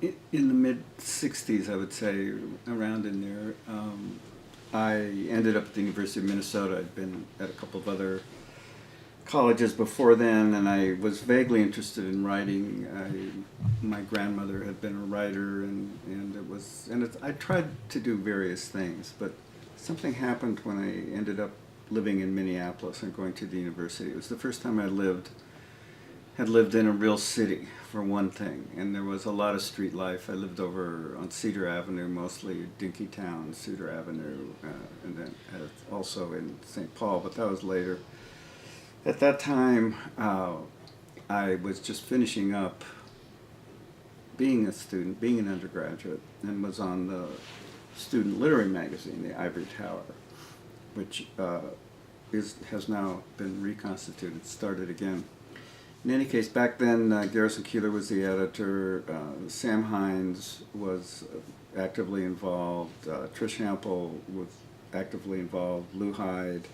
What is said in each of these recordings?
In the mid 60s, I would say, around in there. I ended up at the University of Minnesota. I'd been at a couple of other colleges before then, and I was vaguely interested in writing. My grandmother had been a writer, I tried to do various things, but something happened when I ended up living in Minneapolis and going to the university. It was the first time I had lived in a real city, for one thing, and there was a lot of street life. I lived over on Cedar Avenue, mostly Dinkytown, Cedar Avenue, and then also in St. Paul, but that was later. At that time, I was just finishing up being a student, being an undergraduate, and was on the student literary magazine, the Ivory Tower, which has now been reconstituted, started again. In any case, back then, Garrison Keillor was the editor. Sam Hines was actively involved. Trish Hampel was actively involved. Lou Hyde.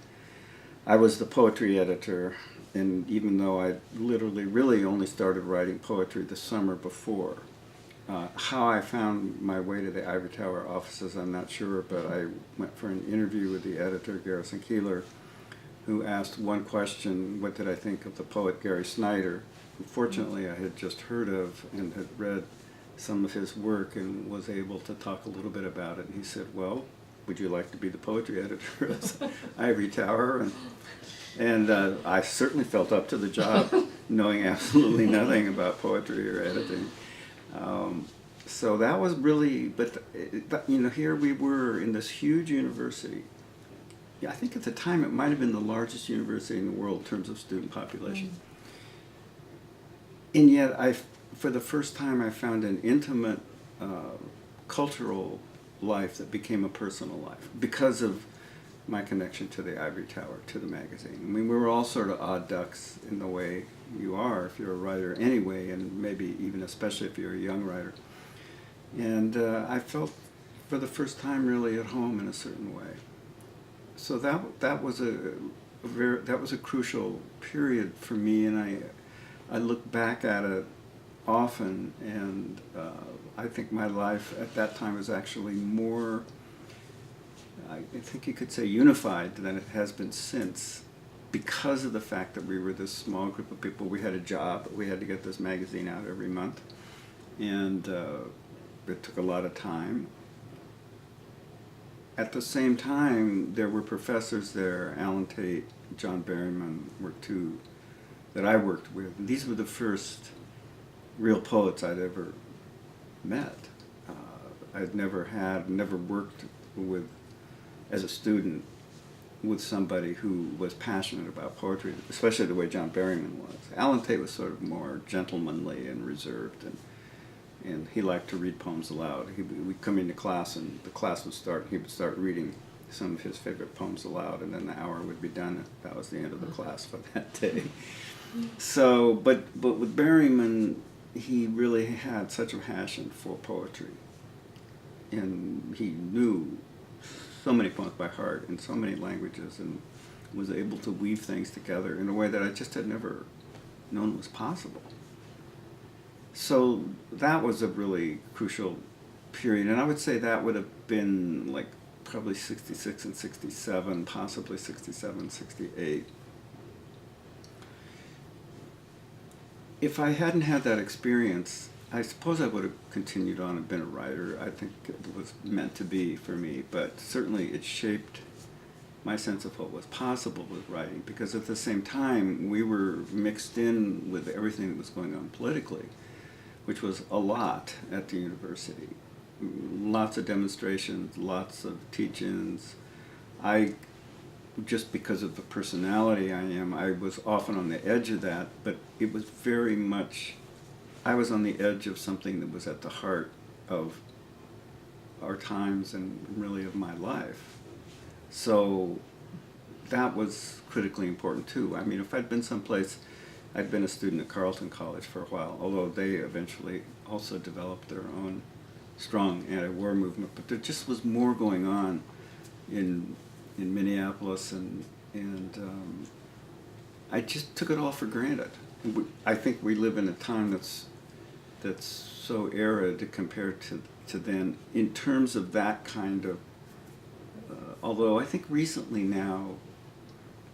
I was the poetry editor, and even though I literally really only started writing poetry the summer before, how I found my way to the Ivory Tower offices, I'm not sure, but I went for an interview with the editor, Garrison Keillor, who asked one question: what did I think of the poet Gary Snyder, who fortunately I had just heard of and had read some of his work and was able to talk a little bit about it. And he said, well, would you like to be the poetry editor of Ivory Tower? And I certainly felt up to the job, knowing absolutely nothing about poetry or editing. So that was really, but here we were in this huge university. Yeah, I think at the time it might have been the largest university in the world in terms of student population. And yet, for the first time, I found an intimate cultural life that became a personal life because of my connection to the Ivory Tower, to the magazine. I mean, we were all sort of odd ducks in the way you are if you're a writer anyway, and maybe even especially if you're a young writer. And I felt for the first time really at home in a certain way. So that was a crucial period for me, and I look back at it often, and I think my life at that time was actually more, I think you could say, unified than it has been since, because of the fact that we were this small group of people. We had a job, we had to get this magazine out every month, and it took a lot of time. At the same time, there were professors there. Alan Tate, John Berryman were two that I worked with. And these were the first real poets I'd ever met. I'd never worked with, as a student, with somebody who was passionate about poetry, especially the way John Berryman was. Alan Tate was sort of more gentlemanly and reserved, and he liked to read poems aloud. We'd come into class, and the class would start, and he would start reading some of his favorite poems aloud, and then the hour would be done, and that was the end of the class for that day. So, but with Berryman, he really had such a passion for poetry, and he knew so many poems by heart in so many languages, and was able to weave things together in a way that I just had never known was possible. So that was a really crucial period, and I would say that would have been like probably 66 and 67, possibly 67, 68. If I hadn't had that experience, I suppose I would have continued on and been a writer. I think it was meant to be for me, but certainly it shaped my sense of what was possible with writing, because at the same time we were mixed in with everything that was going on politically, which was a lot at the university. Lots of demonstrations, lots of teach-ins. Just because of the personality I am, I was often on the edge of that, but it was very much, I was on the edge of something that was at the heart of our times and really of my life. So that was critically important too. I mean, if I'd been someplace, I'd been a student at Carleton College for a while, although they eventually also developed their own strong anti-war movement, but there just was more going on in Minneapolis, and I just took it all for granted. I think we live in a time that's that's so arid compared to then in terms of that kind of, although I think recently now,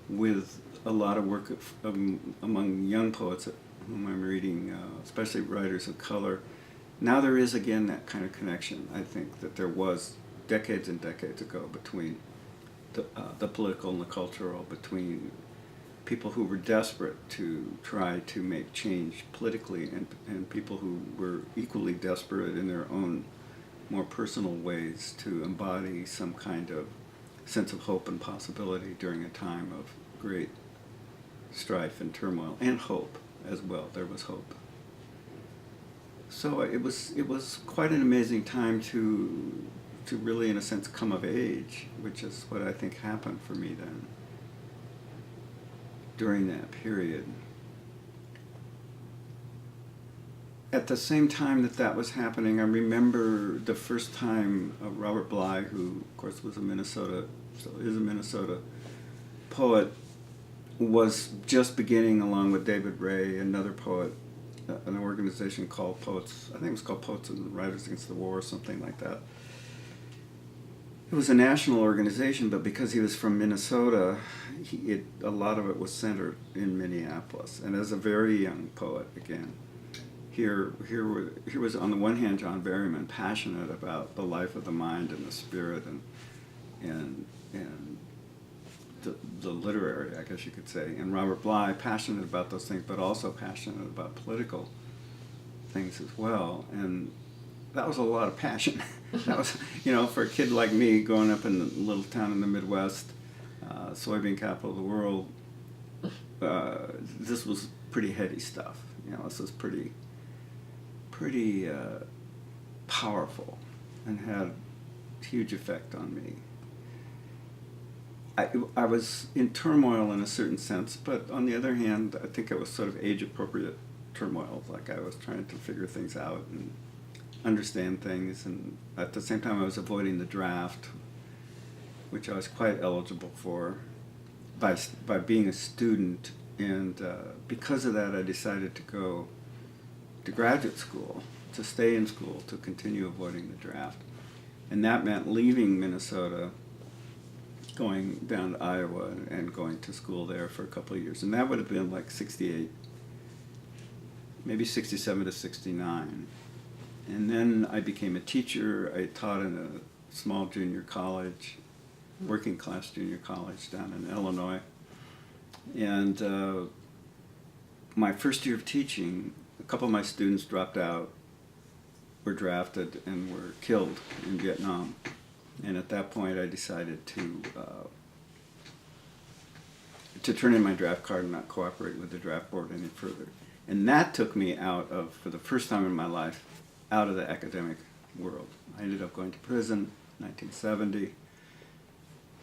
with a lot of work among young poets whom I'm reading, especially writers of color, now there is again that kind of connection, I think, that there was decades and decades ago between the political and the cultural, between people who were desperate to try to make change politically and people who were equally desperate in their own more personal ways to embody some kind of sense of hope and possibility during a time of great strife and turmoil, and hope as well. There was hope. So it was quite an amazing time to really, in a sense, come of age, which is what I think happened for me then, during that period. At the same time that was happening, I remember the first time Robert Bly, who of course was is a Minnesota poet, was just beginning, along with David Ray, another poet, an organization called Poets, I think it was called Poets and Writers Against the War or something like that. It was a national organization, but because he was from Minnesota, a lot of it was centered in Minneapolis. And as a very young poet, again, here was on the one hand John Berryman, passionate about the life of the mind and the spirit and the literary, I guess you could say, and Robert Bly, passionate about those things, but also passionate about political things as well. And that was a lot of passion. That was, for a kid like me growing up in a little town in the Midwest, soybean capital of the world, this was pretty heady stuff. This was pretty powerful and had huge effect on me. I was in turmoil in a certain sense, but on the other hand, I think it was sort of age-appropriate turmoil. Like I was trying to figure things out and understand things, and at the same time I was avoiding the draft, which I was quite eligible for by being a student, and because of that I decided to go to graduate school, to stay in school, to continue avoiding the draft. And that meant leaving Minnesota, going down to Iowa and going to school there for a couple of years. And that would have been like 68, maybe 67 to 69. And then I became a teacher. I taught in a small junior college, working class junior college down in Illinois. And my first year of teaching, a couple of my students dropped out, were drafted, and were killed in Vietnam. And at that point, I decided to turn in my draft card and not cooperate with the draft board any further. And that took me out of, for the first time in my life, out of the academic world. I ended up going to prison in 1970,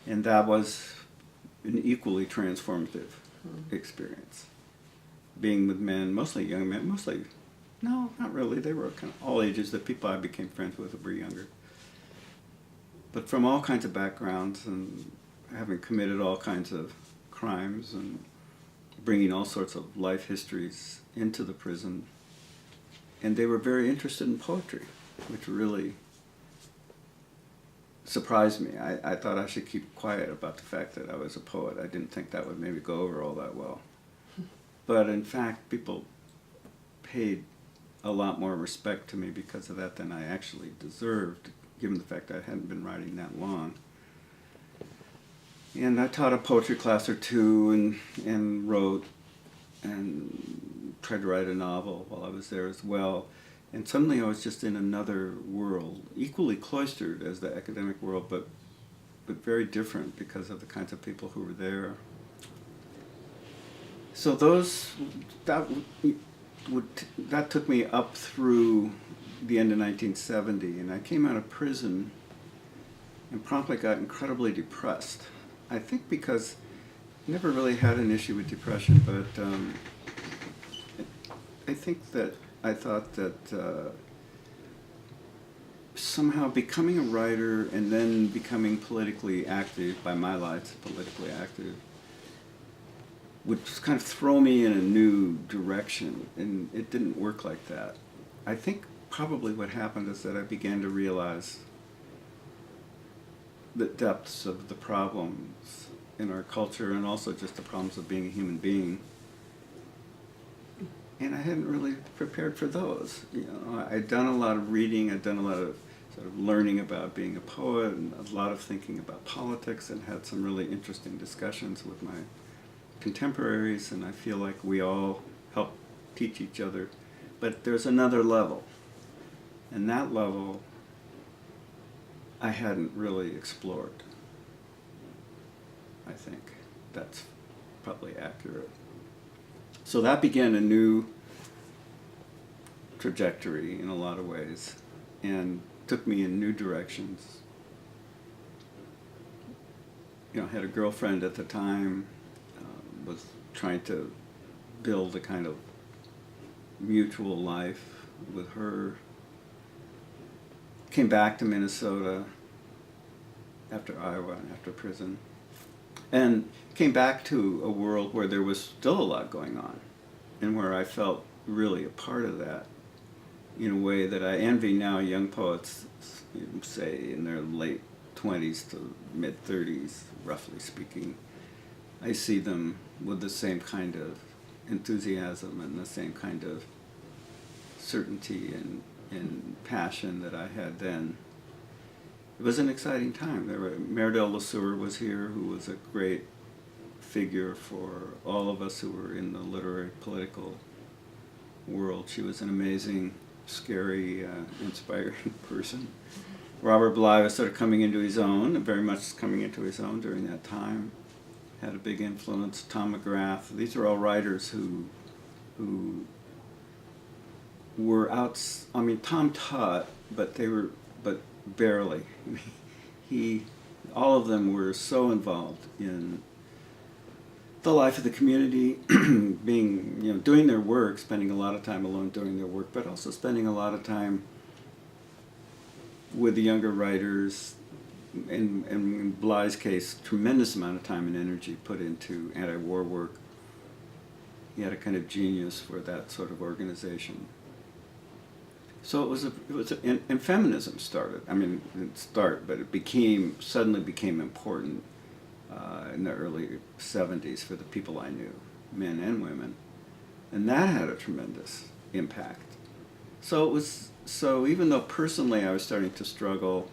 and that was an equally transformative experience. Being with men, mostly young men, no, not really, they were kind of all ages. The people I became friends with were younger. But from all kinds of backgrounds, and having committed all kinds of crimes and bringing all sorts of life histories into the prison. And they were very interested in poetry, which really surprised me. I thought I should keep quiet about the fact that I was a poet. I didn't think that would maybe go over all that well. But in fact, people paid a lot more respect to me because of that than I actually deserved, given the fact that I hadn't been writing that long. And I taught a poetry class or two and wrote and tried to write a novel while I was there as well. And suddenly I was just in another world, equally cloistered as the academic world, but very different because of the kinds of people who were there. So that took me up through the end of 1970, and I came out of prison and promptly got incredibly depressed. I think because I never really had an issue with depression, but I think that I thought that somehow becoming a writer and then becoming politically active, by my lights, politically active, would just kind of throw me in a new direction, and it didn't work like that. I think probably what happened is that I began to realize the depths of the problems in our culture, and also just the problems of being a human being. And I hadn't really prepared for those. You know, I'd done a lot of reading, I'd done a lot of sort of learning about being a poet, and a lot of thinking about politics, and had some really interesting discussions with my contemporaries, and I feel like we all help teach each other. But there's another level, and that level I hadn't really explored. I think that's probably accurate. So that began a new trajectory in a lot of ways, and took me in new directions. You know, I had a girlfriend at the time, was trying to build a kind of mutual life with her. Came back to Minnesota after Iowa and after prison, and came back to a world where there was still a lot going on, and where I felt really a part of that in a way that I envy now young poets, say in their late 20s to mid 30s, roughly speaking. I see them with the same kind of enthusiasm and the same kind of certainty and passion that I had then. It was an exciting time. Meredith Lesueur was here, who was a great figure for all of us who were in the literary political world. She was an amazing, scary, inspiring person. Robert Bly was sort of coming into his own, very much coming into his own during that time. Had a big influence. Tom McGrath. These are all writers who were out. I mean, Tom taught, but barely. All of them were so involved in the life of the community, being, doing their work, spending a lot of time alone doing their work, but also spending a lot of time with the younger writers. In Bly's case, tremendous amount of time and energy put into anti-war work. He had a kind of genius for that sort of organization. So and feminism started. I mean, it didn't start, but it suddenly became important in the early 70s for the people I knew, men and women, and that had a tremendous impact. So even though personally I was starting to struggle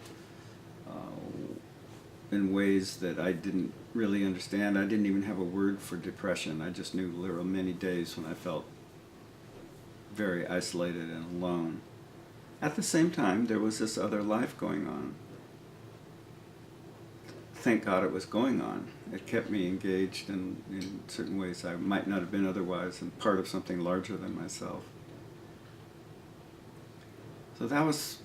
in ways that I didn't really understand, I didn't even have a word for depression. I just knew there were many days when I felt very isolated and alone. At the same time, there was this other life going on. Thank God it was going on. It kept me engaged in certain ways I might not have been otherwise, and part of something larger than myself. So that was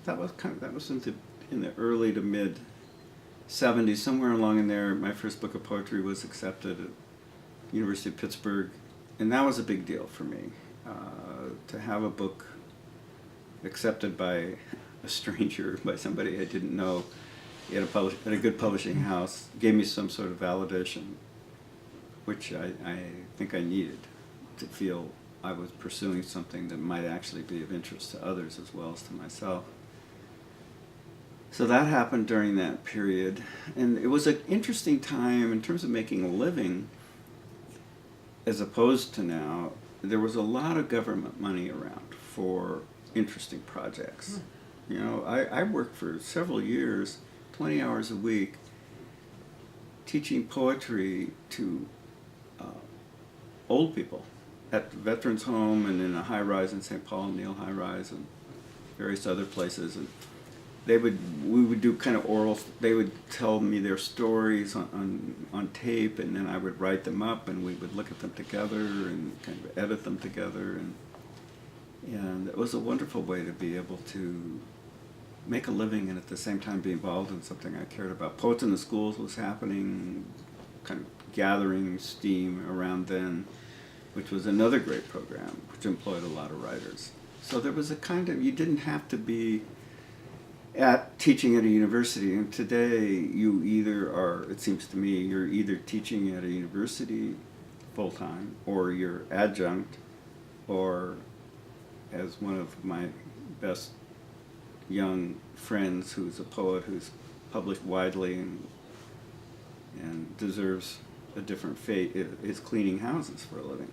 in the early to mid 70s, somewhere along in there. My first book of poetry was accepted at University of Pittsburgh, and that was a big deal for me, to have a book accepted by a stranger, by somebody I didn't know, at a good publishing house, gave me some sort of validation, which I think I needed to feel I was pursuing something that might actually be of interest to others as well as to myself. So that happened during that period, and it was an interesting time in terms of making a living, as opposed to now. There was a lot of government money around for interesting projects. I worked for several years, 20 hours a week, teaching poetry to old people at the Veterans Home and in a high-rise in St. Paul, Neil High Rise, and various other places. And we would do kind of oral, they would tell me their stories on tape, and then I would write them up, and we would look at them together and kind of edit them together. And it was a wonderful way to be able to make a living and at the same time be involved in something I cared about. Poets in the Schools was happening, kind of gathering steam around then, which was another great program, which employed a lot of writers. So there was a kind of, you didn't have to be teaching at a university. And today you either are, it seems to me, you're either teaching at a university full-time, or you're adjunct, or as one of my best young friends, who's a poet who's published widely and deserves a different fate, is cleaning houses for a living.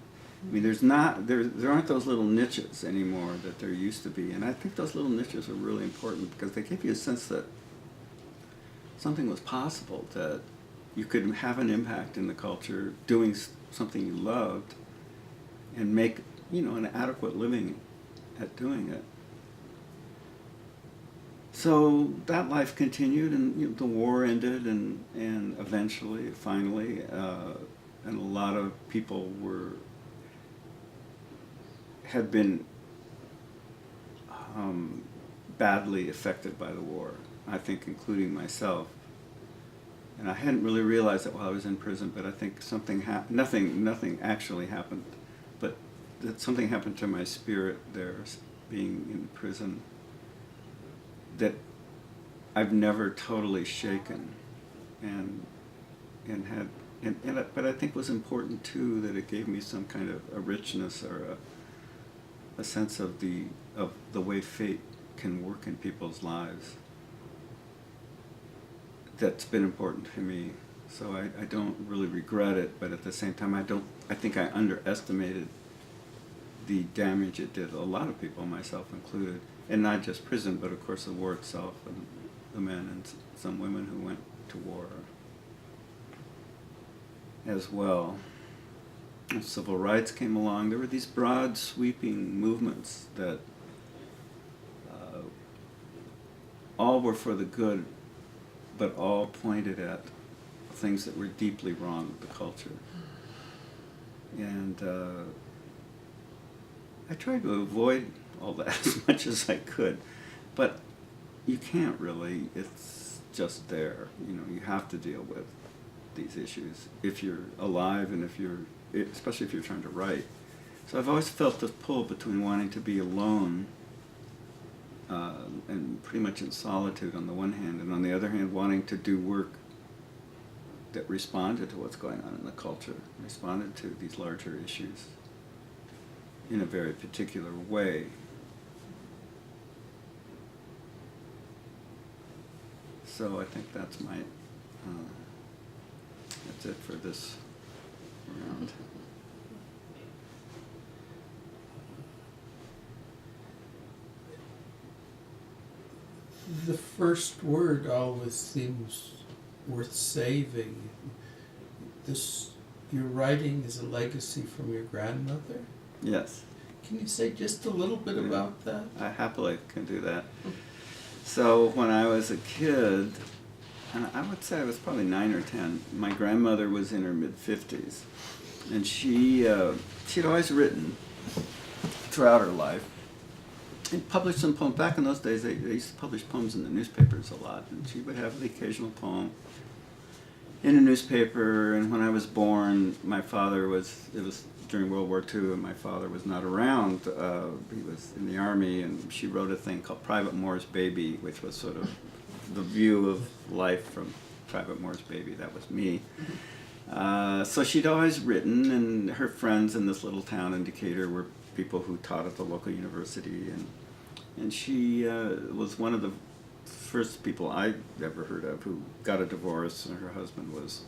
I mean, there aren't those little niches anymore that there used to be, and I think those little niches are really important because they give you a sense that something was possible, that you could have an impact in the culture doing something you loved and make, an adequate living at doing it. So that life continued, and the war ended, and eventually, finally, and a lot of people had been badly affected by the war, I think, including myself. And I hadn't really realized that while I was in prison, but I think nothing actually happened, but that something happened to my spirit there, being in prison, that I've never totally shaken, but I think was important too, that it gave me some kind of a richness or a sense of the way fate can work in people's lives. That's been important to me. So I don't really regret it, but at the same time I think I underestimated the damage it did a lot of people, myself included, and not just prison, but of course the war itself and the men and some women who went to war as well. As civil rights came along, there were these broad sweeping movements that all were for the good, but all pointed at things that were deeply wrong with the culture. And I tried to avoid all that as much as I could, but you can't really. It's just there. You have to deal with these issues if you're alive, and especially if you're trying to write. So I've always felt this pull between wanting to be alone and pretty much in solitude on the one hand, and on the other hand wanting to do work that responded to what's going on in the culture, responded to these larger issues in a very particular way. So I think that's it for this round. The first word always seems worth saving. Your writing is a legacy from your grandmother? Yes. Can you say just a little bit about that? I happily can do that. So when I was a kid, and I would say I was probably 9 or 10, my grandmother was in her mid-50s, and she'd always written throughout her life and published some poems. Back in those days, they used to publish poems in the newspapers a lot, and she would have the occasional poem in a newspaper. And when I was born, it was during World War II, and my father was not around. He was in the Army, and she wrote a thing called Private Moore's Baby, which was sort of the view of life from Private Moore's Baby. That was me. So she'd always written, and her friends in this little town in Decatur were people who taught at the local university, and she was one of the first people I ever heard of who got a divorce, and her husband was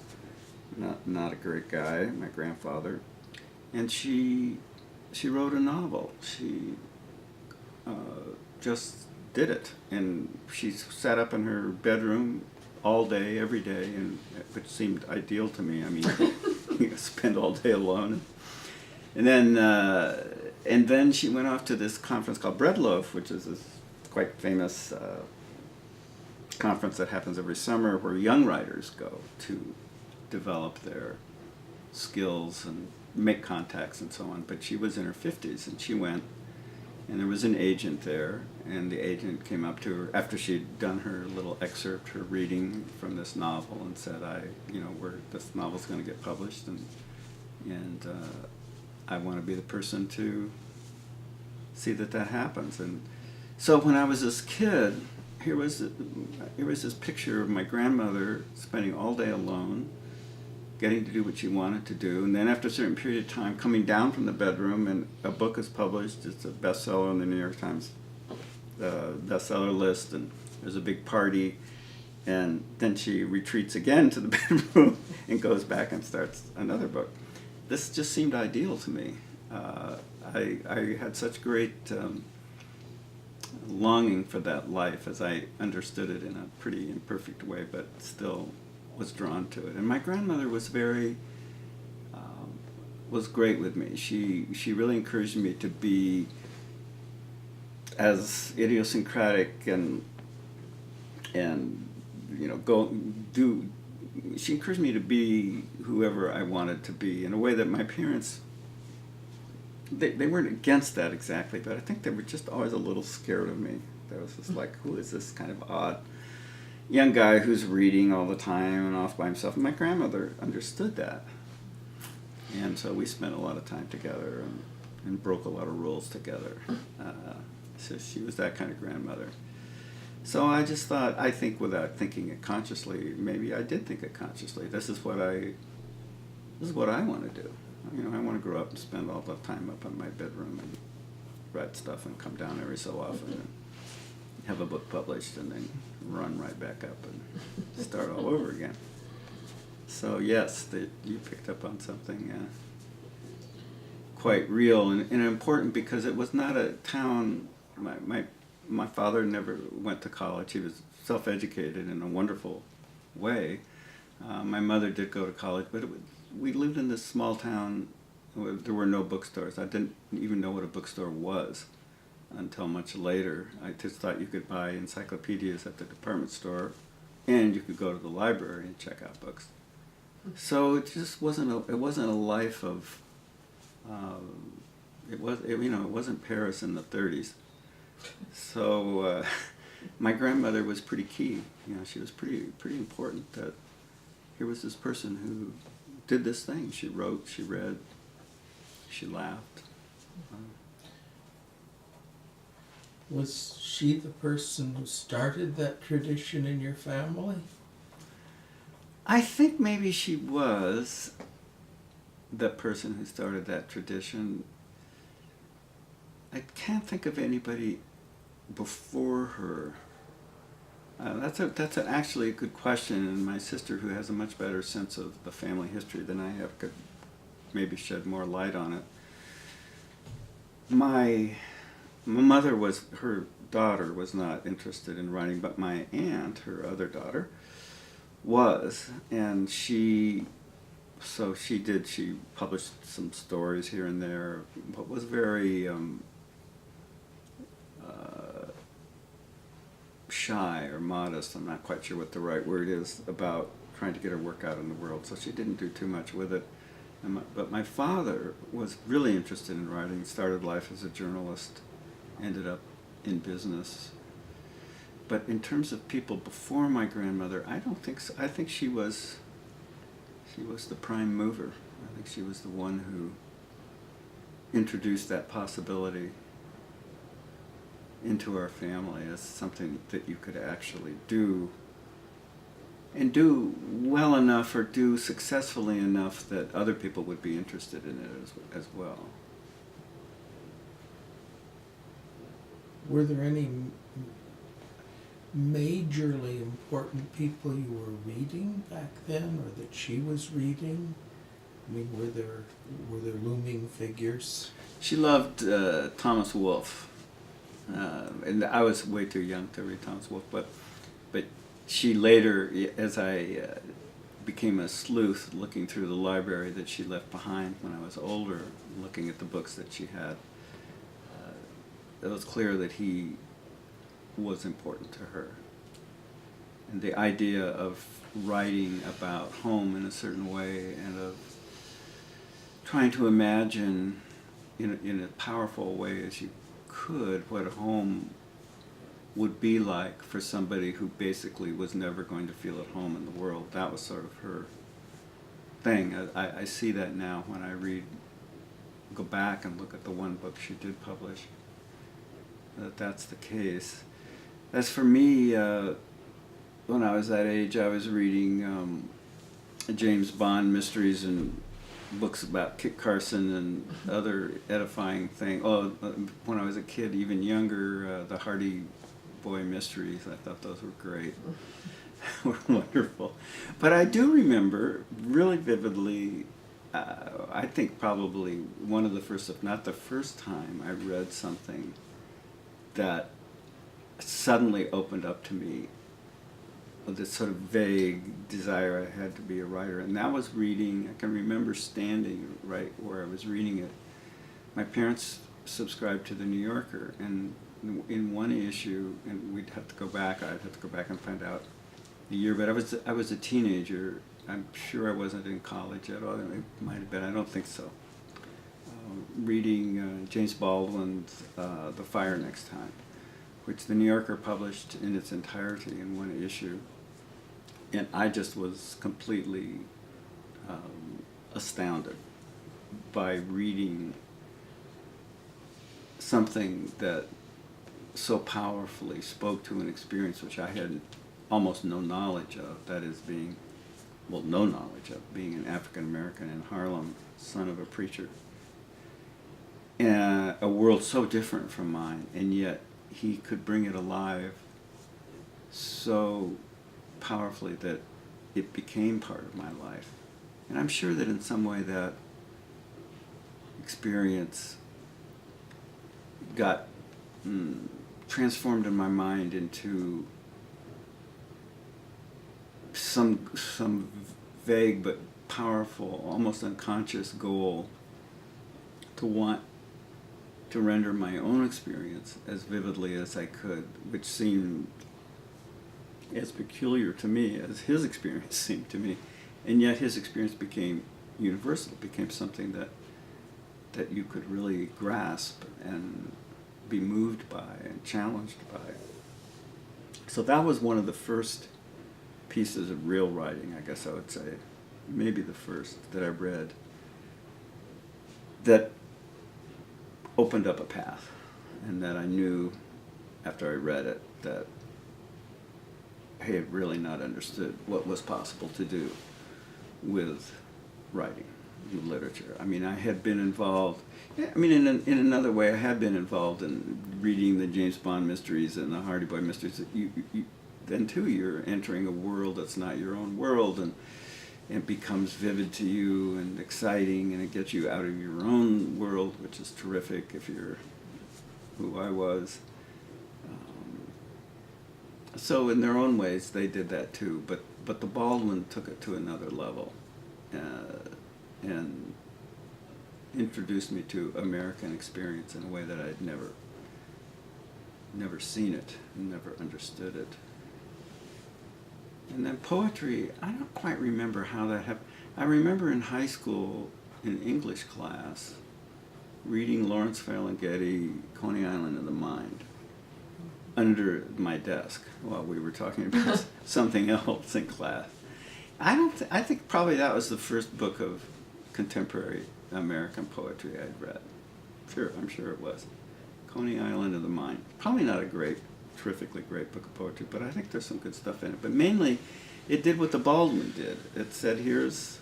not a great guy, my grandfather. And she wrote a novel. She just did it, and she sat up in her bedroom all day, every day, and which seemed ideal to me. I mean, spend all day alone, and then she went off to this conference called Breadloaf, which is this quite famous conference that happens every summer, where young writers go to develop their skills and make contacts and so on. But she was in her 50s, and she went, and there was an agent there, and the agent came up to her after she'd done her little excerpt, her reading from this novel, and said, this novel's going to get published, and I want to be the person to see that happens. And so when I was this kid, here was this picture of my grandmother spending all day alone, getting to do what she wanted to do, and then after a certain period of time, coming down from the bedroom, and a book is published. It's a bestseller in the New York Times bestseller list, and there's a big party, and then she retreats again to the bedroom and goes back and starts another book. This just seemed ideal to me. I had such great longing for that life as I understood it in a pretty imperfect way, but still was drawn to it. And my grandmother was was great with me. She really encouraged me to be as idiosyncratic and she encouraged me to be whoever I wanted to be in a way that my parents, they weren't against that exactly, but I think they were just always a little scared of me. There was just like, who is this kind of odd young guy who's reading all the time and off by himself? And my grandmother understood that. And so we spent a lot of time together and broke a lot of rules together. So she was that kind of grandmother. So I just thought, I think without thinking it consciously, maybe I did think it consciously. This is what I want to do. I want to grow up and spend all the time up in my bedroom and write stuff and come down every so often and have a book published and then run right back up and start all over again. So yes, you picked up on something quite real and important, because it was not a town. My father never went to college. He was self-educated in a wonderful way. My mother did go to college, but we lived in this small town where there were no bookstores. I didn't even know what a bookstore was until much later. I just thought you could buy encyclopedias at the department store, and you could go to the library and check out books. So it just wasn't a life of. It wasn't Paris in the 30s. So my grandmother was pretty key. She was pretty important. That here was this person who did this thing. She wrote, she read, she laughed. Was she the person who started that tradition in your family? I think maybe she was the person who started that tradition. I can't think of anybody before her. That's actually a good question, and my sister, who has a much better sense of the family history than I have, could maybe shed more light on it. My mother her daughter was not interested in writing, but my aunt, her other daughter, was, and she published some stories here and there, but was very shy or modest. I'm not quite sure what the right word is about trying to get her work out in the world, so she didn't do too much with it. But my father was really interested in writing, started life as a journalist, ended up in business. But in terms of people before my grandmother, I don't think so. I think she was the prime mover. I think she was the one who introduced that possibility into our family as something that you could actually do, and do well enough or do successfully enough that other people would be interested in it as well. Were there any majorly important people you were reading back then, or that she was reading? I mean, were there looming figures? She loved Thomas Wolfe. And I was way too young to read Thomas Wolfe, but she later, as I became a sleuth looking through the library that she left behind when I was older, looking at the books that she had, it was clear that he was important to her. And the idea of writing about home in a certain way, and of trying to imagine in a powerful way as you could what a home would be like for somebody who basically was never going to feel at home in the world. That was sort of her thing. I see that now when I go back and look at the one book she did publish, that's the case. As for me, when I was that age, I was reading James Bond mysteries and books about Kit Carson and other edifying things. Oh, when I was a kid, even younger, the Hardy Boy Mysteries, I thought those were great. Were wonderful. But I do remember really vividly, I think probably one of the first, if not the first time, I read something that suddenly opened up to me this sort of vague desire I had to be a writer. And that was reading, I can remember standing right where I was reading it. My parents subscribed to the New Yorker, and in one issue, and we'd have to go back, I'd have to go back and find out the year, but I was a teenager. I'm sure I wasn't in college at all. It might have been, I don't think so. Reading James Baldwin's The Fire Next Time, which the New Yorker published in its entirety in one issue. And I just was completely astounded by reading something that so powerfully spoke to an experience which I had almost no knowledge of, that is no knowledge of, being an African American in Harlem, son of a preacher. And a world so different from mine, and yet he could bring it alive so powerfully that it became part of my life. And I'm sure that in some way that experience got transformed in my mind into some vague but powerful, almost unconscious goal to want to render my own experience as vividly as I could, which seemed as peculiar to me as his experience seemed to me. And yet his experience became universal, became something that you could really grasp and be moved by and challenged by. So that was one of the first pieces of real writing, I guess I would say, maybe the first that I read, that opened up a path, and that I knew after I read it that I had really not understood what was possible to do with writing, with literature. I mean, I had been involved, in another way, I had been involved in reading the James Bond mysteries and the Hardy Boy mysteries. Then too, you're entering a world that's not your own world, and it becomes vivid to you and exciting, and it gets you out of your own world, which is terrific if you're who I was. So in their own ways, they did that too, but the Baldwin took it to another level, and introduced me to American experience in a way that I'd never seen it, and never understood it. And then poetry, I don't quite remember how that happened. I remember in high school, in English class, reading Lawrence Ferlinghetti, Coney Island of the Mind, under my desk while we were talking about something else in class. I think probably that was the first book of contemporary American poetry I'd read. I'm sure it was. Coney Island of the Mind. Probably not a terrifically great book of poetry, but I think there's some good stuff in it. But mainly, it did what the Baldwin did. It said, here's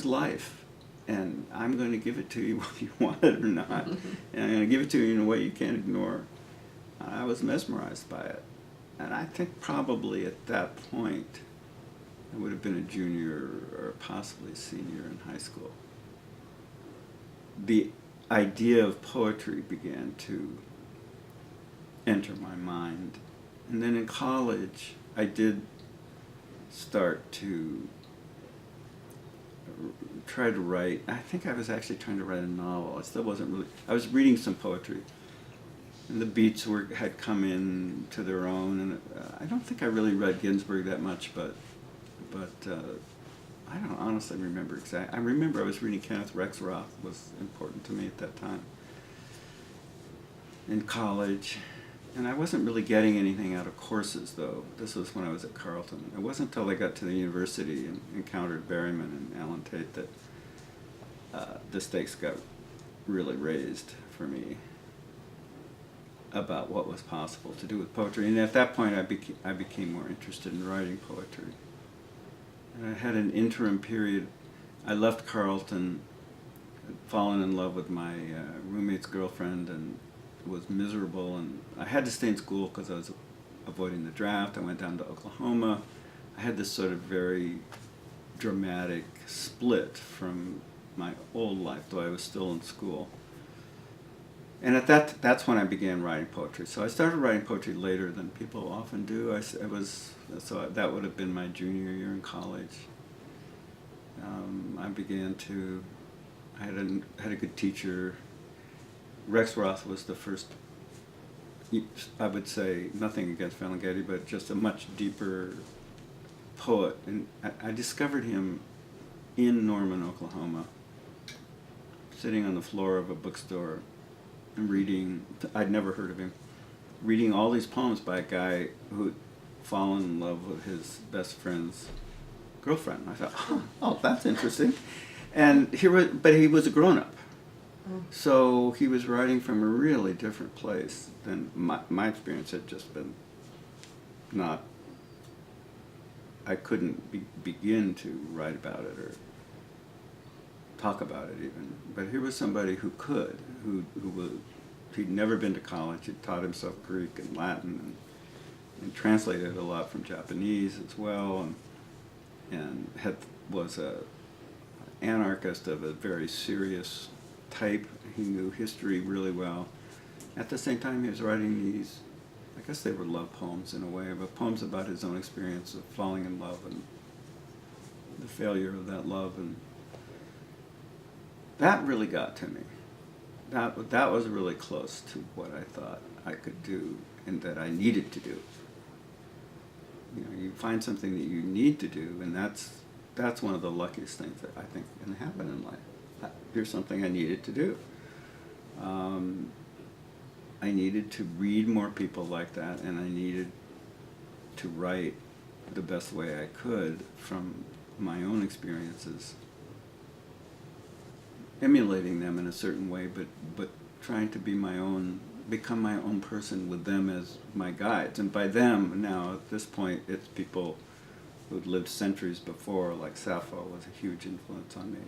life, and I'm going to give it to you whether you want it or not. And I'm going to give it to you in a way you can't ignore. I was mesmerized by it. And I think probably at that point, I would have been a junior or possibly senior in high school. The idea of poetry began to enter my mind. And then in college, I did start to try to write. I think I was actually trying to write a novel. I still wasn't really, I was reading some poetry. And the beats had come in to their own, and I don't think I really read Ginsberg that much, but I don't honestly remember exactly. I remember I was reading Kenneth Rexroth, was important to me at that time, in college. And I wasn't really getting anything out of courses, though. This was when I was at Carleton. It wasn't until I got to the university and encountered Berryman and Alan Tate that the stakes got really raised for me about what was possible to do with poetry. And at that point, I became more interested in writing poetry. And I had an interim period. I left Carleton, had fallen in love with my roommate's girlfriend, and was miserable. And I had to stay in school because I was avoiding the draft. I went down to Oklahoma. I had this sort of very dramatic split from my old life, though I was still in school. And that's when I began writing poetry. So I started writing poetry later than people often do. So that would have been my junior year in college. I had a good teacher. Rex Roth was the first, I would say, nothing against Ferlinghetti, but just a much deeper poet. And I discovered him in Norman, Oklahoma, sitting on the floor of a bookstore and reading, I'd never heard of him, reading all these poems by a guy who'd fallen in love with his best friend's girlfriend. I thought, oh, that's interesting. And but he was a grown-up. So he was writing from a really different place than my experience had just been not, I couldn't begin to write about it or talk about it even. But here was somebody who could, he'd never been to college, he'd taught himself Greek and Latin and translated a lot from Japanese as well, and was a anarchist of a very serious type. He knew history really well. At the same time, he was writing these, I guess they were love poems in a way, but poems about his own experience of falling in love and the failure of that love, and that really got to me. That was really close to what I thought I could do and that I needed to do. You know, you find something that you need to do, and that's one of the luckiest things that I think can happen in life. Here's something I needed to do. I needed to read more people like that, and I needed to write the best way I could from my own experiences, emulating them in a certain way, but trying to become my own person with them as my guides. And by them, now at this point, it's people who'd lived centuries before, like Sappho was a huge influence on me.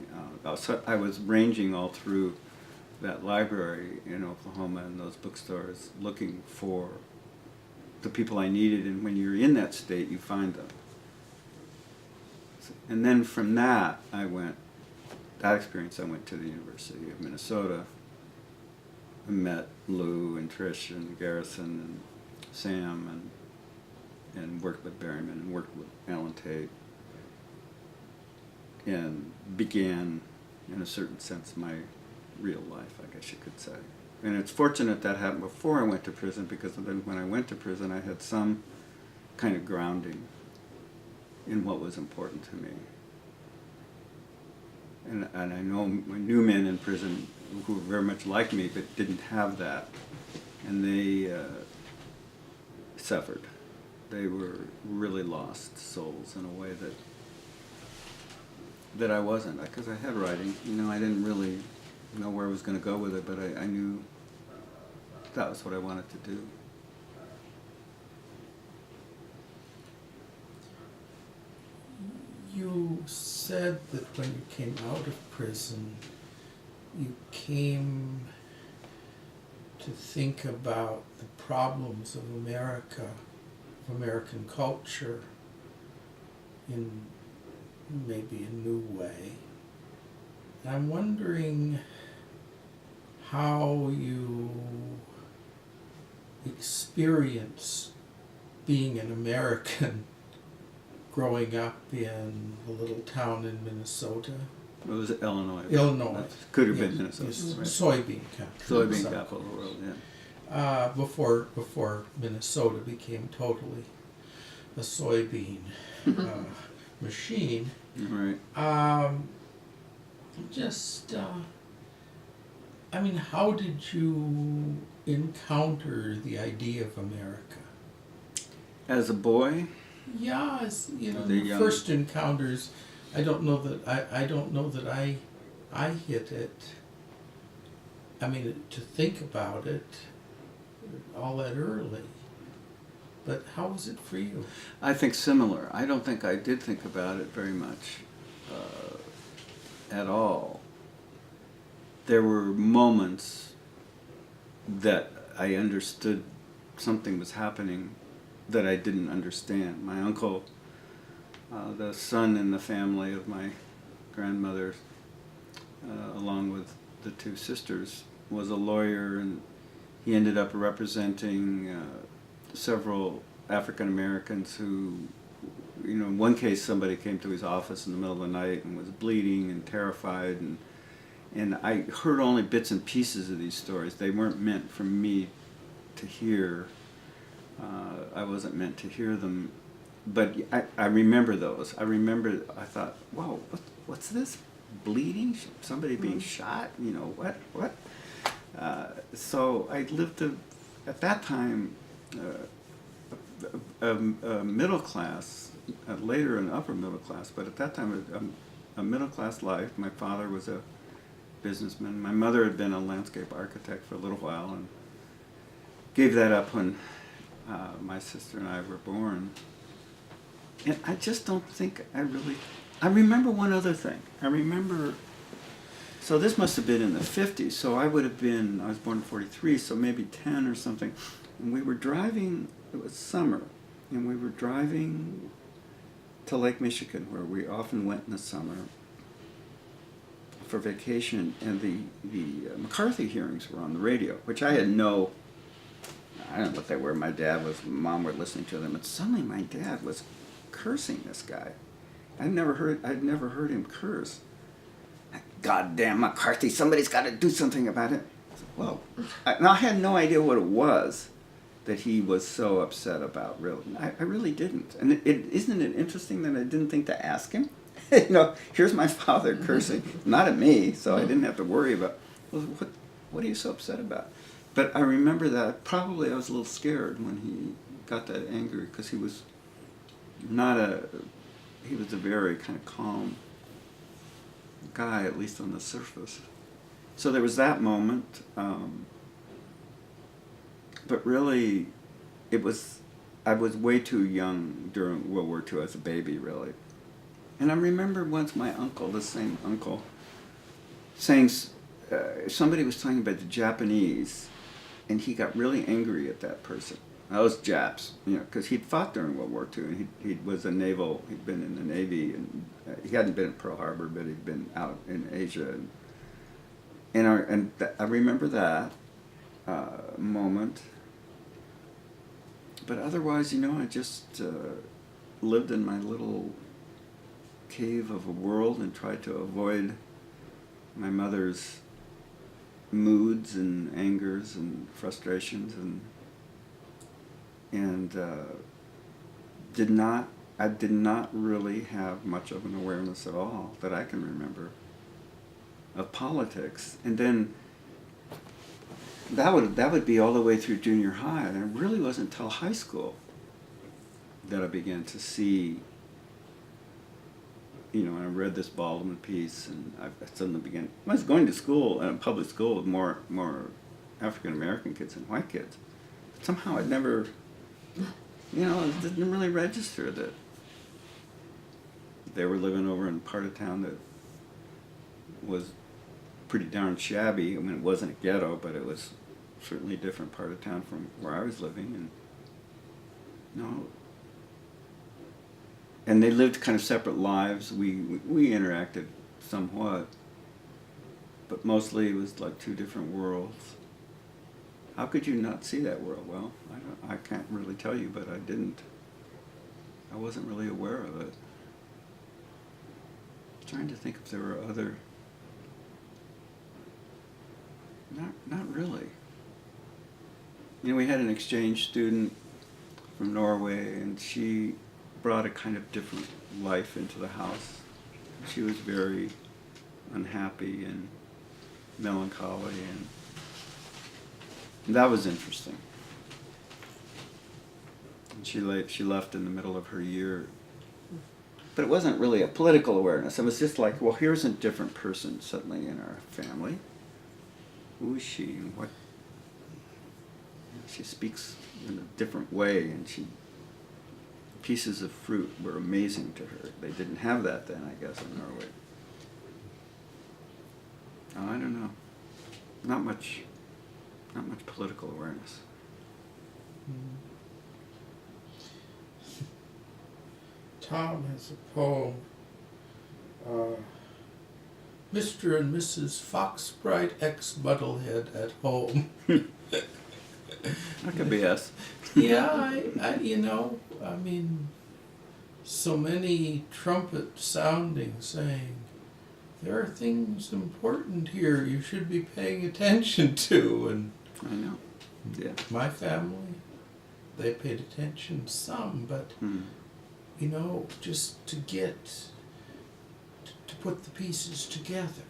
So I was ranging all through that library in Oklahoma and those bookstores looking for the people I needed, and when you're in that state, you find them. And then from that experience, I went to the University of Minnesota and met Lou and Trish and Garrison and Sam and worked with Berryman and worked with Alan Tate, and began, in a certain sense, my real life, I guess you could say. And it's fortunate that happened before I went to prison, because then when I went to prison, I had some kind of grounding in what was important to me. And I knew men in prison who were very much like me but didn't have that, and they suffered. They were really lost souls in a way that I wasn't, because I had writing. You know, I didn't really know where I was going to go with it, but I knew that was what I wanted to do. You said that when you came out of prison, you came to think about the problems of America, of American culture, in maybe a new way. And I'm wondering how you experience being an American growing up in a little town in Minnesota. It was Illinois. Illinois. Could have been Yes, Minnesota. yes, Right. soybean country. Soybean So, capital of the world, yeah. before Minnesota became totally a soybean machine. Right. I mean, how did you encounter the idea of America? As a boy, Yeah, you know, The the young- first encounters, I don't know that I hit it. I mean, to think about it all that early. But how was it for you? I think similar. I don't think I did think about it very much. at all, there were moments that I understood something was happening that I didn't understand. My uncle, the son in the family of my grandmother, along with the two sisters, was a lawyer, and he ended up representing several African Americans who, in one case somebody came to his office in the middle of the night and was bleeding and terrified, and I heard only bits and pieces of these stories. They weren't meant for me to hear. I wasn't meant to hear them, but I remember those. I thought, whoa, what's this? Bleeding? Somebody being shot? What? So I lived at that time a middle class, later an upper middle class, but at that time a middle class life. My father was a businessman. My mother had been a landscape architect for a little while and gave that up when my sister and I were born. And I just don't think I remember one other thing. So this must have been in the 50s, so I was born in 43, so maybe 10 or something. And we were driving, it was summer, and we were driving to Lake Michigan, where we often went in the summer for vacation, and the McCarthy hearings were on the radio, which I don't know what they were. My mom were listening to them, and suddenly my dad was cursing this guy. I'd never heard him curse. Goddamn McCarthy, somebody's got to do something about it. Well, I had no idea what it was that he was so upset about, really. I really didn't. And isn't it interesting that I didn't think to ask him? Here's my father cursing, not at me, so I didn't have to worry about, well, what are you so upset about? But I remember that probably I was a little scared when he got that angry, because he was a very kind of calm guy, at least on the surface. So there was that moment, but really, I was way too young during World War II as a baby, really. And I remember once my uncle, the same uncle, saying, somebody was talking about the Japanese, and he got really angry at that person. Those Japs, because he'd fought during World War II, and he was he'd been in the Navy, and he hadn't been in Pearl Harbor, but he'd been out in Asia. I remember that moment. But otherwise, I just lived in my little cave of a world and tried to avoid my mother's moods and angers and frustrations, and I did not really have much of an awareness at all that I can remember of politics. And then that would be all the way through junior high, and it really wasn't until high school that I began to see, I read this Baldwin piece, and I suddenly began, I was going to school, public school, with more African American kids than white kids. But somehow I'd never, it didn't really register that they were living over in a part of town that was pretty darn shabby. I mean, it wasn't a ghetto, but it was certainly a different part of town from where I was living, and they lived kind of separate lives. We interacted somewhat, but mostly it was like two different worlds. How could you not see that world? Well, I can't really tell you, but I didn't. I wasn't really aware of it. I'm trying to think if there were other. Not really. We had an exchange student from Norway, and she brought a kind of different life into the house. She was very unhappy and melancholy, and that was interesting. And she left in the middle of her year. But it wasn't really a political awareness. It was just like, well, here's a different person suddenly in our family. Who is she, and what? She speaks in a different way, and pieces of fruit were amazing to her. They didn't have that then, I guess, in Norway. Oh, I don't know. Not much political awareness. Tom has a poem, Mr. and Mrs. Foxbright ex Muddlehead at home. That could be us. Yeah, I mean, so many trumpet sounding saying, there are things important here you should be paying attention to. And I know. Yeah. my family, they paid attention some, but, Mm. just to put the pieces together.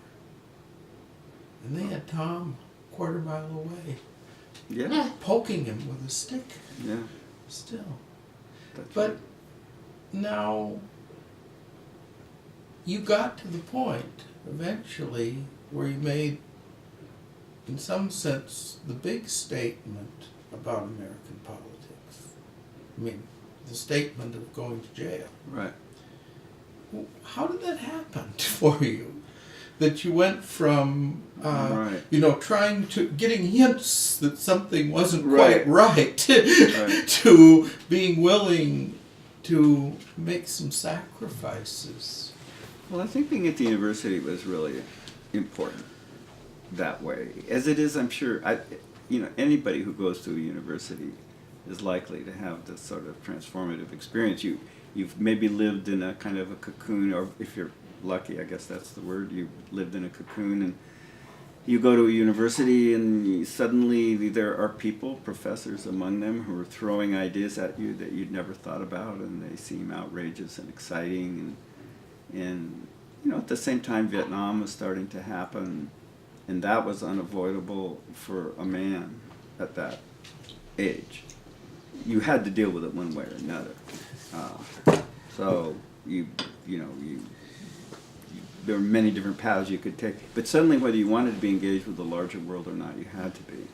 And they had Tom a quarter mile away, Yeah. poking him with a stick Yeah. still. That's But right. now, you got to the point, eventually, where you made, in some sense, the big statement about American politics. I mean, the statement of going to jail. Right. Well, how did that happen for you? That you went from, Right. getting hints that something wasn't Right. quite right, Right. to being willing to make some sacrifices. Well, I think being at the university was really important that way. As it is, I'm sure, anybody who goes to a university is likely to have this sort of transformative experience. You've maybe lived in a kind of a cocoon, or if you're lucky, I guess that's the word, you lived in a cocoon, and you go to a university and suddenly there are people, professors among them, who are throwing ideas at you that you'd never thought about, and they seem outrageous and exciting. And at the same time, Vietnam was starting to happen, and that was unavoidable for a man at that age. You had to deal with it one way or another. So there were many different paths you could take, but suddenly, whether you wanted to be engaged with the larger world or not, you had to be.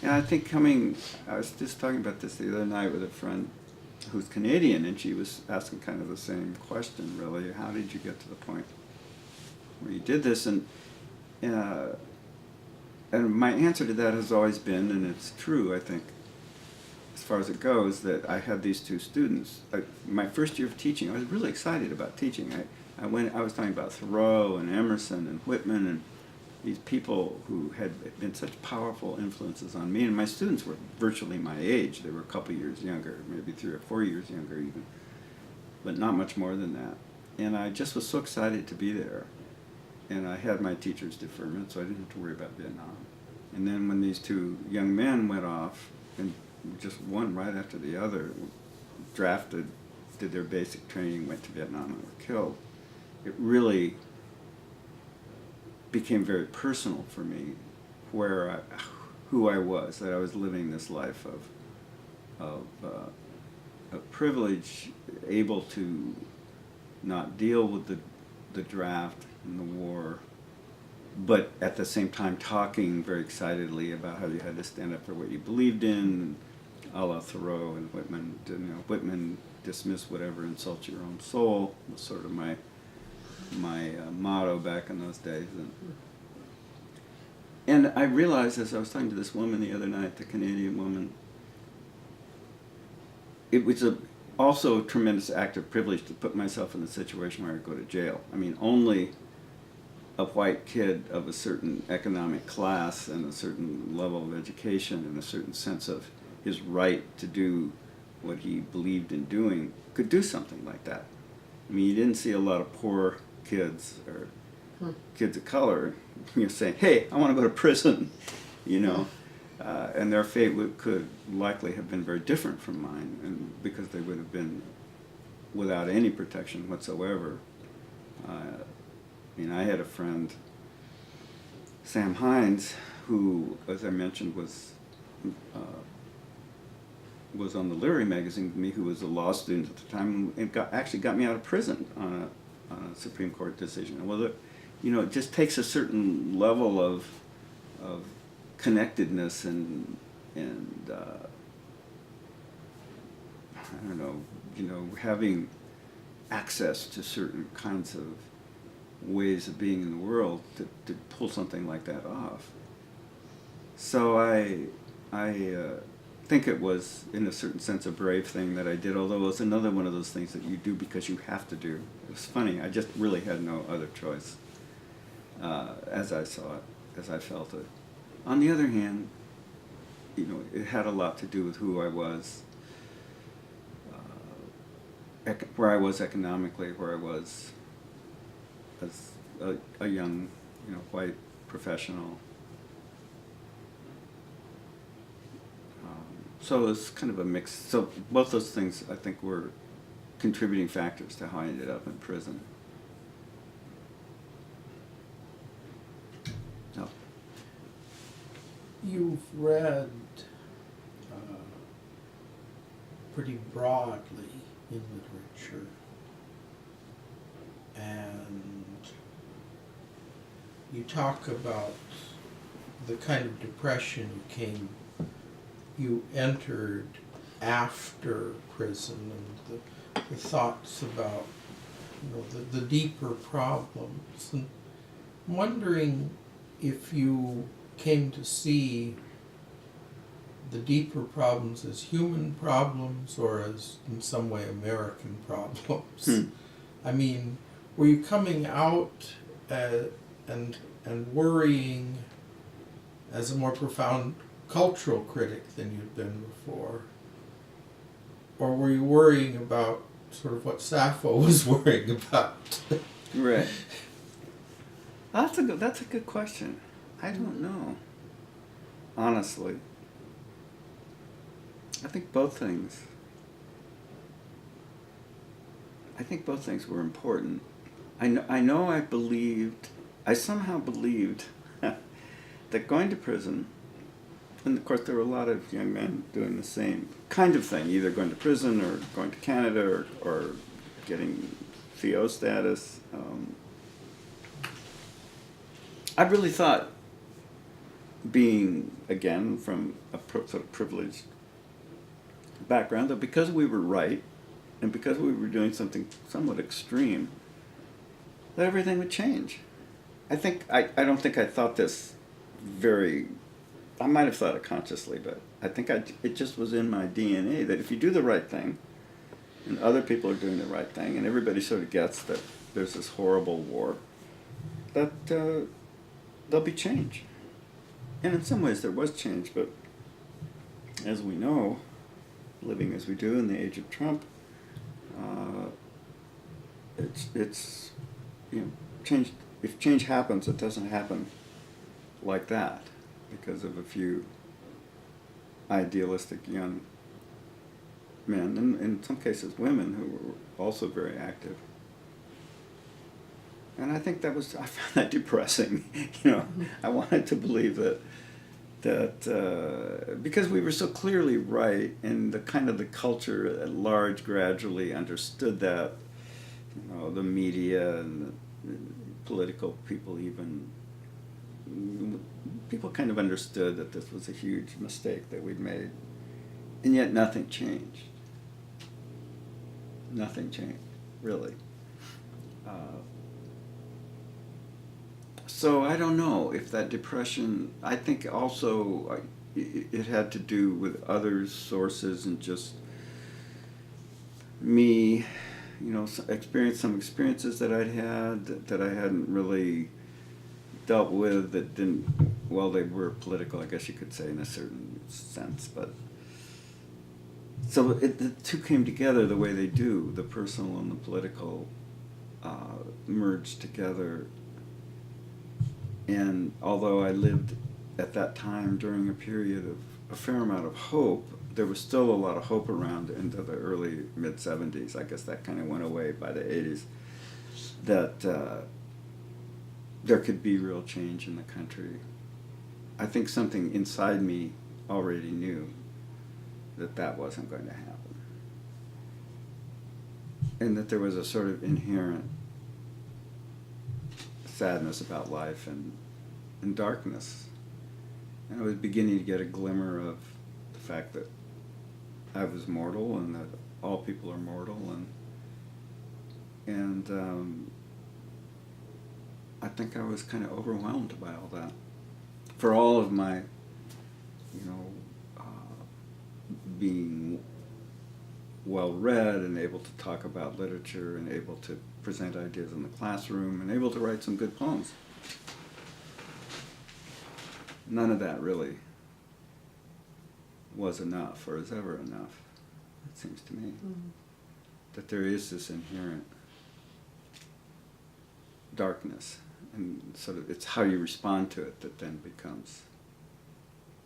And I think I was just talking about this the other night with a friend who's Canadian, and she was asking kind of the same question, really. How did you get to the point where you did this? And my answer to that has always been, and it's true, I think, as far as it goes, that I had these two students. My first year of teaching, I was really excited about teaching. I was talking about Thoreau and Emerson and Whitman and these people who had been such powerful influences on me. And my students were virtually my age. They were a couple years younger, maybe 3 or 4 years younger even, but not much more than that. And I just was so excited to be there. And I had my teacher's deferment, so I didn't have to worry about Vietnam. And then when these two young men went off, and just one right after the other, drafted, did their basic training, went to Vietnam and were killed, it really became very personal for me, who I was, that I was living this life of privilege, able to not deal with the draft and the war, but at the same time talking very excitedly about how you had to stand up for what you believed in, a la Thoreau and Whitman. Whitman, dismiss whatever insults your own soul, was sort of my motto back in those days. And I realized, as I was talking to this woman the other night, the Canadian woman, it was also a tremendous act of privilege to put myself in a situation where I go to jail. I mean, only a white kid of a certain economic class and a certain level of education and a certain sense of his right to do what he believed in doing could do something like that. I mean, you didn't see a lot of poor kids or kids of color, saying, "Hey, I want to go to prison," and their fate could likely have been very different from mine, and because they would have been without any protection whatsoever. I had a friend, Sam Hines, who, as I mentioned, was on the Literary magazine with me, who was a law student at the time, and actually got me out of prison on a Supreme Court decision. Well, it just takes a certain level of connectedness and I don't know, having access to certain kinds of ways of being in the world to pull something like that off. So I think it was, in a certain sense, a brave thing that I did, although it was another one of those things that you do because you have to do. It was funny. I just really had no other choice as I saw it, as I felt it. On the other hand, you know, it had a lot to do with who I was, where I was economically, where I was as a young, you know, white professional. So it was kind of a mix. So both those things, I think, were contributing factors to how I ended up in prison. No. You've read pretty broadly in literature, and you talk about the kind of depression you entered after prison, and the thoughts about, you know, the deeper problems. And I'm wondering if you came to see the deeper problems as human problems or as, in some way, American problems. I mean, were you coming out and worrying as a more profound cultural critic than you'd been before? Or were you worrying about sort of what Sappho was worrying about? Right. That's a good question. I don't know. Honestly. I think both things were important. I somehow believed that going to prison, and of course there were a lot of young men doing the same kind of thing, either going to prison or going to Canada or getting CO status. I really thought, being, again, from a sort of privileged background, that because we were right, and because we were doing something somewhat extreme, that everything would change. I don't think I thought this I might have thought it consciously, but I think it just was in my DNA that if you do the right thing, and other people are doing the right thing, and everybody sort of gets that there's this horrible war, that there'll be change. And in some ways there was change, but as we know, living as we do in the age of Trump, it's you know, change. If change happens, it doesn't happen like that because of a few idealistic young men, and in some cases women who were also very active. And I think I found that depressing. You know, I wanted to believe that because we were so clearly right, and the culture at large gradually understood that, you know, the media and the political people, even people kind of understood that this was a huge mistake that we'd made, and yet nothing changed. Nothing changed, really. So I don't know if that depression, I think also it had to do with other sources and just me, you know, some experiences that I'd had that I hadn't really dealt with, that didn't, well, they were political, I guess you could say, in a certain sense, but so the two came together the way they do, the personal and the political merged together. And although I lived at that time during a period of a fair amount of hope, there was still a lot of hope around into the early mid-70s. I guess that kind of went away by the 80s, that there could be real change in the country. I think something inside me already knew that wasn't going to happen. And that there was a sort of inherent sadness about life and darkness. And I was beginning to get a glimmer of the fact that I was mortal and that all people are mortal, and I think I was kind of overwhelmed by all that. For all of my, you know, being well read and able to talk about literature and able to present ideas in the classroom and able to write some good poems. None of that really was enough or is ever enough, it seems to me. That there is this inherent darkness, and sort of it's how you respond to it that then becomes,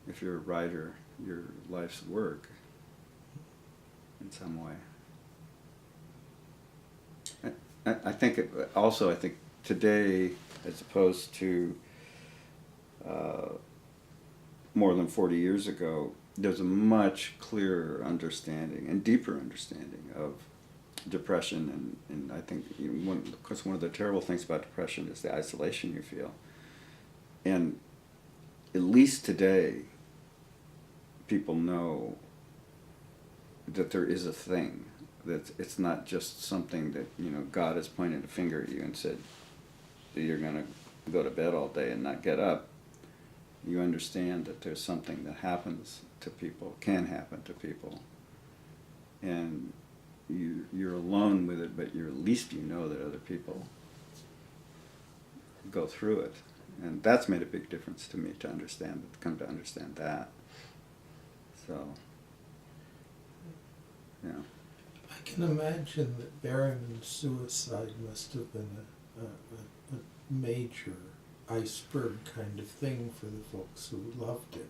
if you're a writer, your life's work in some way. I think I think today, as opposed to more than 40 years ago, there's a much clearer understanding and deeper understanding of depression, and I think, you know, one of the terrible things about depression is the isolation you feel. And at least today, people know that there is a thing, that it's not just something that, you know, God has pointed a finger at you and said that you're going to go to bed all day and not get up. You understand that there's something that happens to people, can happen to people, and you're alone with it, but at least you know that other people go through it, and that's made a big difference to me to come to understand that. So, yeah. I can imagine that Berriman's suicide must have been a major iceberg kind of thing for the folks who loved him.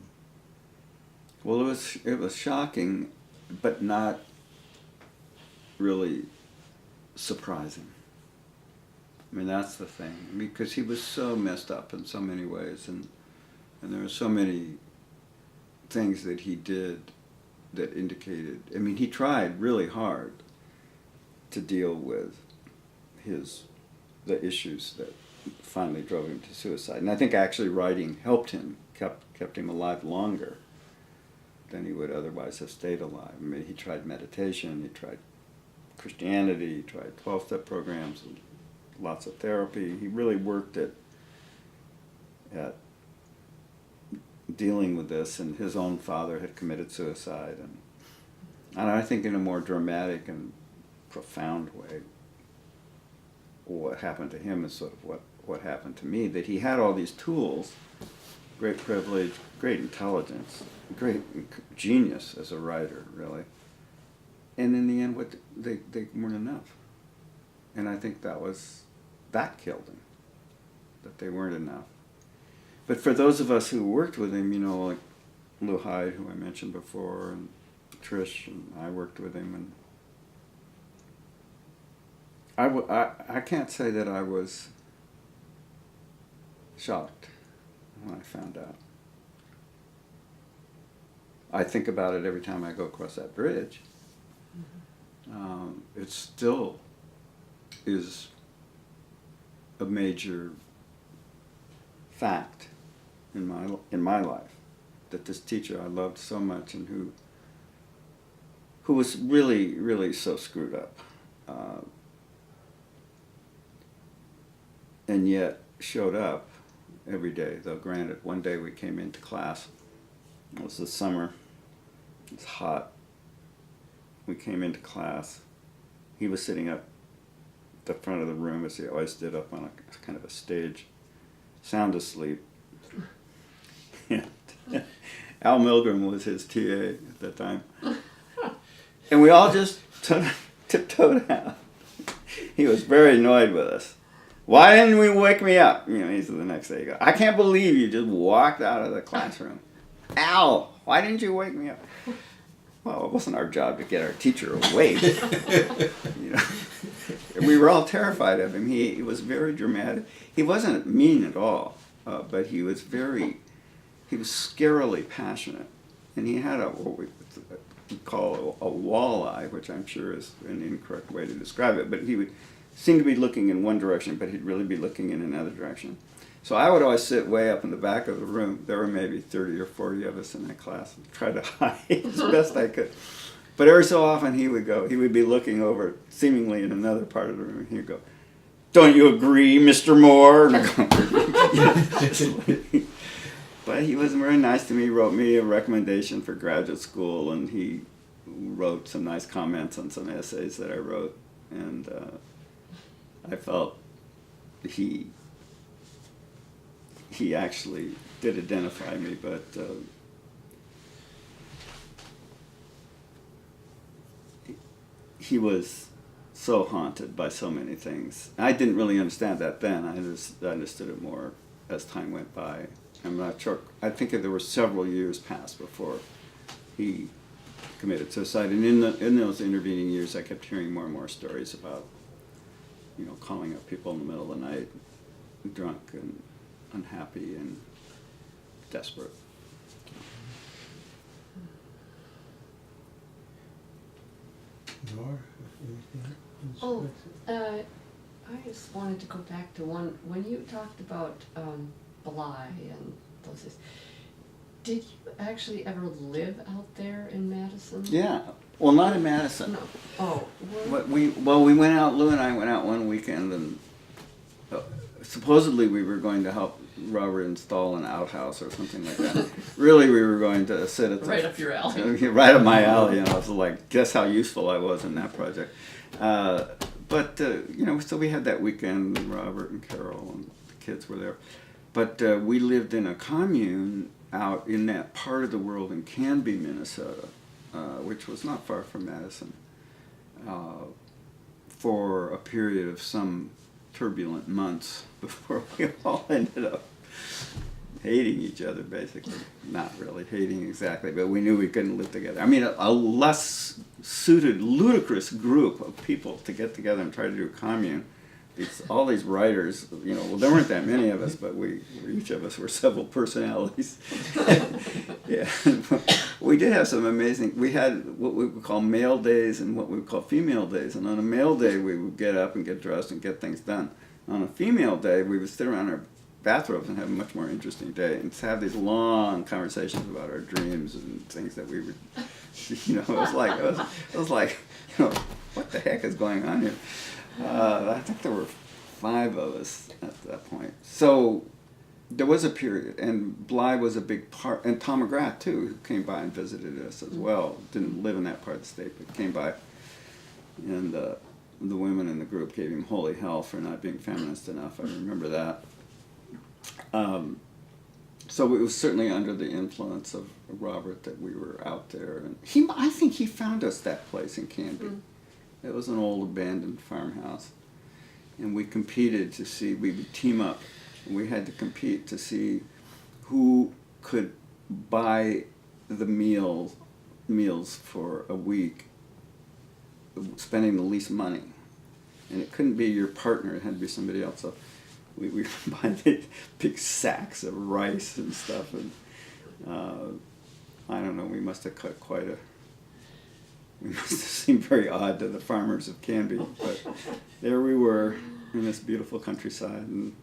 Well, it was shocking, but not really surprising. I mean, that's the thing, because he was so messed up in so many ways, and there were so many things that he did that indicated, I mean, he tried really hard to deal with the issues that finally drove him to suicide. And I think actually writing helped him, kept him alive longer than he would otherwise have stayed alive. I mean, he tried meditation, he tried Christianity, he tried 12-step programs, and lots of therapy. He really worked at dealing with this, and his own father had committed suicide, and I think in a more dramatic and profound way, what happened to him is sort of what happened to me, that he had all these tools, great privilege, great intelligence, great genius as a writer, really, and in the end they weren't enough. And I think that killed him, that they weren't enough. But for those of us who worked with him, you know, like Lou Hyde, who I mentioned before, and Trish, and I worked with him, and I can't say that I was shocked when I found out. I think about it every time I go across that bridge. It still is a major fact in my life, that this teacher I loved so much, and who was really, really so screwed up, and yet showed up every day. Though granted, one day we came into class, it was the summer, it was hot, we came into class, he was sitting up the front of the room, as he always did, up on a kind of a stage, sound asleep. Al Milgram was his TA at that time. And we all just tiptoed out. He was very annoyed with us. Why didn't we wake me up? You know, he said the next day, he goes, I can't believe you just walked out of the classroom. Al, why didn't you wake me up? Well, it wasn't our job to get our teacher awake. You know, and we were all terrified of him. He was very dramatic. He wasn't mean at all, but he was scarily passionate, and he had what we call a walleye, which I'm sure is an incorrect way to describe it. But he would seem to be looking in one direction, but he'd really be looking in another direction. So I would always sit way up in the back of the room. There were maybe 30 or 40 of us in that class, and try to hide as best I could. But every so often he would be looking over, seemingly in another part of the room, and he'd go, don't you agree, Mr. Moore? And I go, but he was very nice to me. He wrote me a recommendation for graduate school, and he wrote some nice comments on some essays that I wrote, and I felt he actually did identify me, but he was so haunted by so many things. I didn't really understand that then. I understood it more as time went by. I'm not sure. I think there were several years passed before he committed suicide, and in those intervening years, I kept hearing more and more stories about, calling up people in the middle of the night, drunk and unhappy and desperate. Nor, anything? Oh, I just wanted to go back to one, when you talked about Bly and those things, did you actually ever live out there in Madison? Yeah. Well, not in Madison. No. Oh, But we went out. Lou and I went out one weekend, and supposedly we were going to help Robert install an outhouse or something like that. Really, we were going to sit at the, right up your alley. right up my alley. I was like, guess how useful I was in that project. But so we had that weekend. And Robert and Carol and the kids were there. But we lived in a commune out in that part of the world in Canby, Minnesota, which was not far from Madison, for a period of some turbulent months before we all ended up hating each other, basically. Not really hating exactly, but we knew we couldn't live together. I mean, a less suited, ludicrous group of people to get together and try to do a commune. All these writers, there weren't that many of us, but each of us were several personalities. Yeah, we did have some amazing. We had what we would call male days and what we would call female days. And on a male day, we would get up and get dressed and get things done. On a female day, we would sit around our bathrobes and have a much more interesting day and have these long conversations about our dreams and things that we would. It was like, what the heck is going on here? I think there were 5 of us at that point. So there was a period, and Bly was a big part, and Tom McGrath too, who came by and visited us as well. Didn't live in that part of the state, but came by. And the women in the group gave him holy hell for not being feminist enough. I remember that. So it was certainly under the influence of Robert that we were out there. And I think he found us that place in Canby. It was an old abandoned farmhouse, and we competed to see. We would team up, and we had to compete to see who could buy the meals for a week, spending the least money. And it couldn't be your partner; it had to be somebody else. So we would buy the big sacks of rice and stuff, and I don't know. We must have cut quite a. We must have seemed very odd to the farmers of Canby, but there we were in this beautiful countryside, and